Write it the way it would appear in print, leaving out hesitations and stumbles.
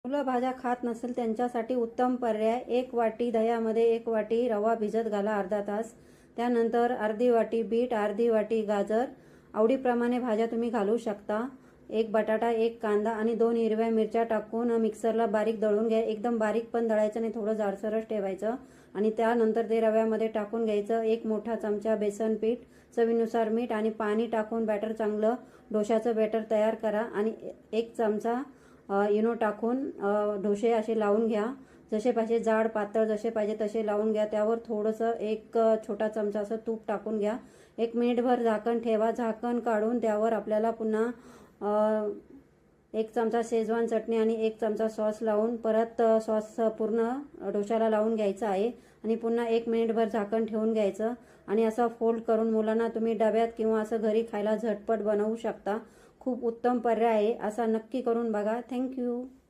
मुलं भाज्या खात नसेल त्यांच्यासाठी उत्तम पर्याय, 1 वाटी दह्यामध्ये 1 वाटी रवा भिजत घाला अर्धा तास. त्यानंतर अर्धी वाटी बीट, अर्धी वाटी गाजर, आवडीप्रमाणे भाज्या तुम्ही घालू शकता. 1 बटाटा, 1 कांदा आणि 2 हिरव्या मिरच्या टाकून मिक्सरला बारीक दळून घ्या. एकदम बारीक पण दळायचं नाही, थोडं जाडसरच ठेवायचं. आणि त्यानंतर ते रव्यामध्ये टाकून घ्यायचं. 1 मोठा चमचा बेसन पीठ, चवीनुसार मीठ आणि पाणी टाकून बॅटर चांगलं डोशाचं बॅटर तयार करा. आणि 1 चमचा इनो टाकून डोसे असे लावून घ्या. जसे पाहिजे जाड पातळ जसे पाहिजे तसे लावून घ्या. त्यावर थोडंसं 1 छोटा चमचा असं तूप टाकून घ्या. 1 मिनिटभर झाकण ठेवा. झाकण काढून त्यावर आपल्याला पुन्हा 1 चमचा शेजवान चटणी आणि 1 चमचा सॉस लावून परत सॉस पूर्ण डोशाला लावून घ्यायचा आहे. आणि पुन्हा 1 मिनिटभर झाकण ठेवून घ्यायचं. आणि असं फोल्ड करून मुलांना तुम्ही डब्यात किंवा असं घरी खायला झटपट बनवू शकता. खूप उत्तम पर्याय आहे, असा नक्की करून बघा. थँक्यू.